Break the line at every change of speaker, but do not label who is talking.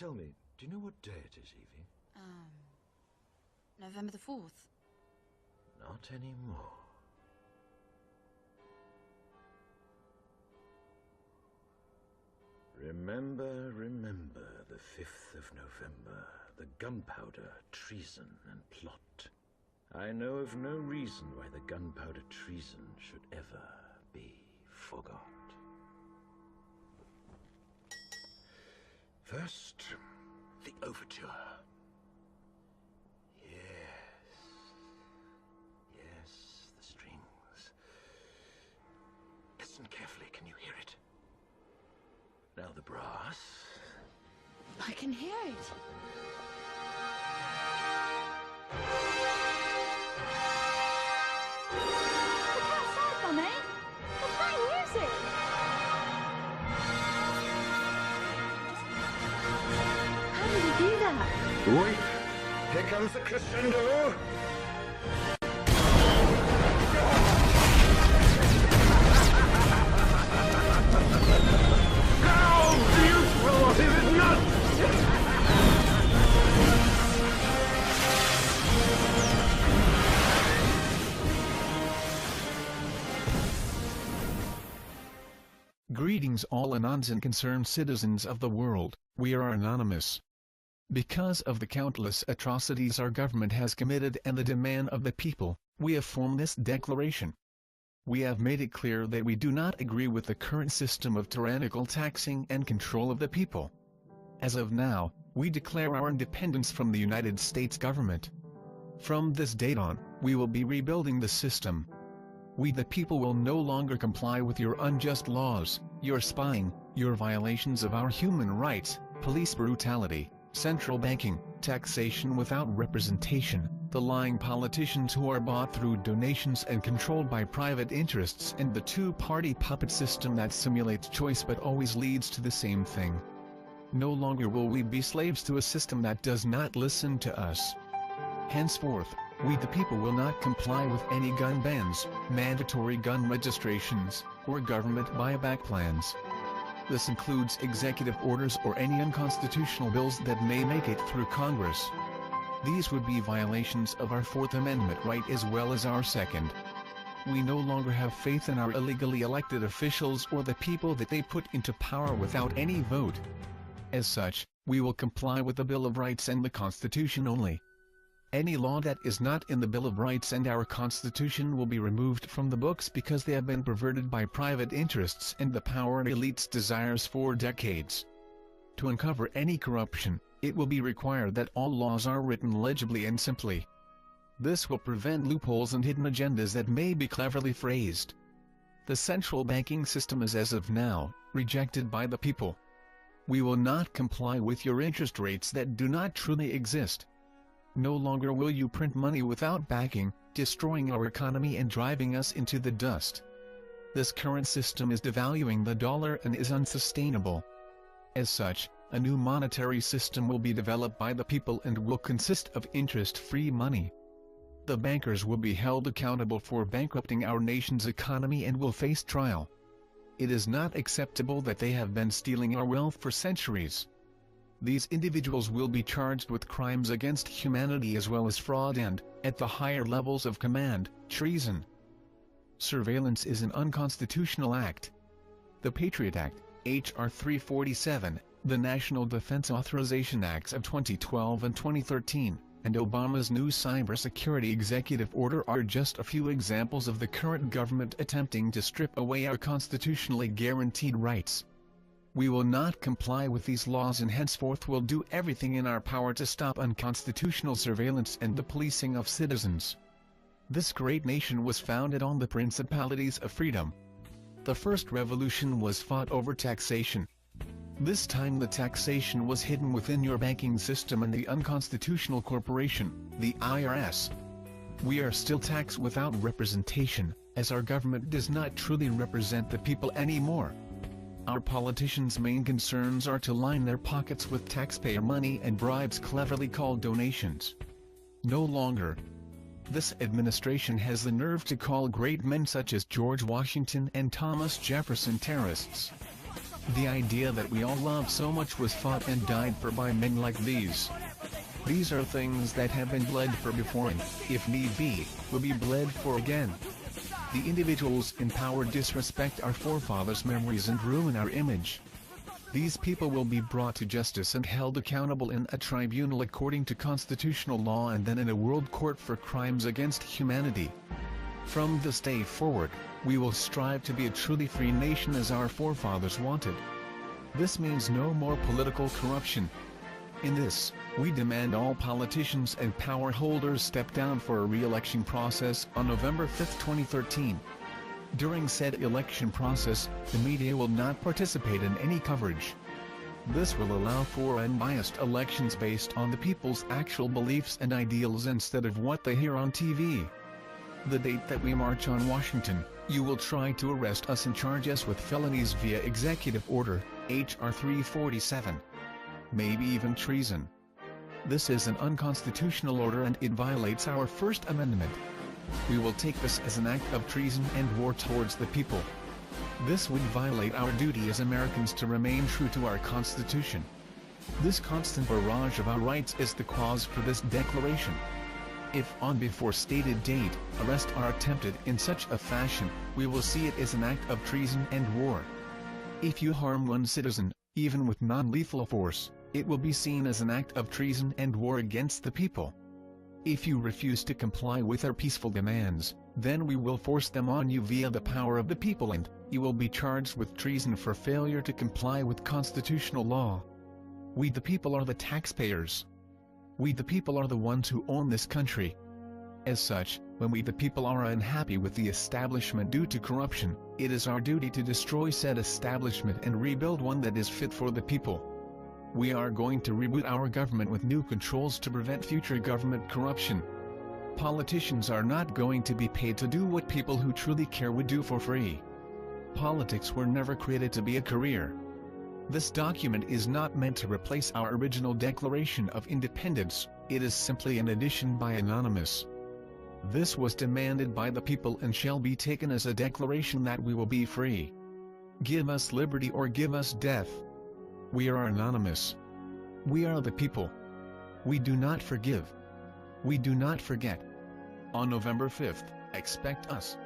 Tell me, do you know what day it is, Evie?
November the 4th.
Not anymore. Remember the 5th of November, the gunpowder, treason, and plot. I know of no reason why the gunpowder treason should ever be forgot. First, the overture. Yes, the strings. Listen carefully, can you hear it? Now the brass.
I can hear it. Look outside, Mummy. They're playing music. How did you do that?
Wait, here comes the crescendo. How beautiful, is it not?
Greetings all anons and concerned citizens of the world, we are anonymous. Because of the countless atrocities our government has committed and the demand of the people, we have formed this declaration. We have made it clear that we do not agree with the current system of tyrannical taxing and control of the people. As of now, we declare our independence from the United States government. From this date on, we will be rebuilding the system. We the people will no longer comply with your unjust laws, your spying, your violations of our human rights, police brutality, central banking, taxation without representation, the lying politicians who are bought through donations and controlled by private interests, and the two-party puppet system that simulates choice but always leads to the same thing. No longer will we be slaves to a system that does not listen to us. Henceforth, we the people will not comply with any gun bans, mandatory gun registrations, or government buyback plans. This includes executive orders or any unconstitutional bills that may make it through Congress. These would be violations of our Fourth Amendment right as well as our Second. We no longer have faith in our illegally elected officials or the people that they put into power without any vote. As such, we will comply with the Bill of Rights and the Constitution only. Any law that is not in the Bill of Rights and our Constitution will be removed from the books because they have been perverted by private interests and the power elites' desires for decades. To uncover any corruption, it will be required that all laws are written legibly and simply. This will prevent loopholes and hidden agendas that may be cleverly phrased. The central banking system is as of now, rejected by the people. We will not comply with your interest rates that do not truly exist. No longer will you print money without backing, destroying our economy and driving us into the dust. This current system is devaluing the dollar and is unsustainable. As such, a new monetary system will be developed by the people and will consist of interest-free money. The bankers will be held accountable for bankrupting our nation's economy and will face trial. It is not acceptable that they have been stealing our wealth for centuries. These individuals will be charged with crimes against humanity as well as fraud and, at the higher levels of command, treason. Surveillance is an unconstitutional act. The Patriot Act, H.R. 347, the National Defense Authorization Acts of 2012 and 2013, and Obama's new cybersecurity executive order are just a few examples of the current government attempting to strip away our constitutionally guaranteed rights. We will not comply with these laws and henceforth will do everything in our power to stop unconstitutional surveillance and the policing of citizens. This great nation was founded on the principalities of freedom. The first revolution was fought over taxation. This time the taxation was hidden within your banking system and the unconstitutional corporation, the IRS. We are still taxed without representation, as our government does not truly represent the people anymore. Our politicians' main concerns are to line their pockets with taxpayer money and bribes cleverly called donations. No longer. This administration has the nerve to call great men such as George Washington and Thomas Jefferson terrorists. The idea that we all love so much was fought and died for by men like these. These are things that have been bled for before and, if need be, will be bled for again. The individuals in power disrespect our forefathers' memories and ruin our image. These people will be brought to justice and held accountable in a tribunal according to constitutional law and then in a world court for crimes against humanity. From this day forward, we will strive to be a truly free nation as our forefathers wanted. This means no more political corruption. In this, we demand all politicians and power holders step down for a re-election process on November 5, 2013. During said election process, the media will not participate in any coverage. This will allow for unbiased elections based on the people's actual beliefs and ideals instead of what they hear on TV. The date that we march on Washington, you will try to arrest us and charge us with felonies via Executive Order, H.R. 347. Maybe even treason. This is an unconstitutional order and it violates our First Amendment. We will take this as an act of treason and war towards the people. This would violate our duty as Americans to remain true to our Constitution. This constant barrage of our rights is the cause for this declaration. If on before stated date, arrests are attempted in such a fashion, we will see it as an act of treason and war. If you harm one citizen, even with non-lethal force, it will be seen as an act of treason and war against the people. If you refuse to comply with our peaceful demands, then we will force them on you via the power of the people and, you will be charged with treason for failure to comply with constitutional law. We the people are the taxpayers. We the people are the ones who own this country. As such, when we the people are unhappy with the establishment due to corruption, it is our duty to destroy said establishment and rebuild one that is fit for the people. We are going to reboot our government with new controls to prevent future government corruption. Politicians are not going to be paid to do what people who truly care would do for free. Politics were never created to be a career. This document is not meant to replace our original Declaration of Independence, it is simply an addition by Anonymous. This was demanded by the people and shall be taken as a declaration that we will be free. Give us liberty or give us death. We are Anonymous. We are the people. We do not forgive. We do not forget. On November 5th, expect us.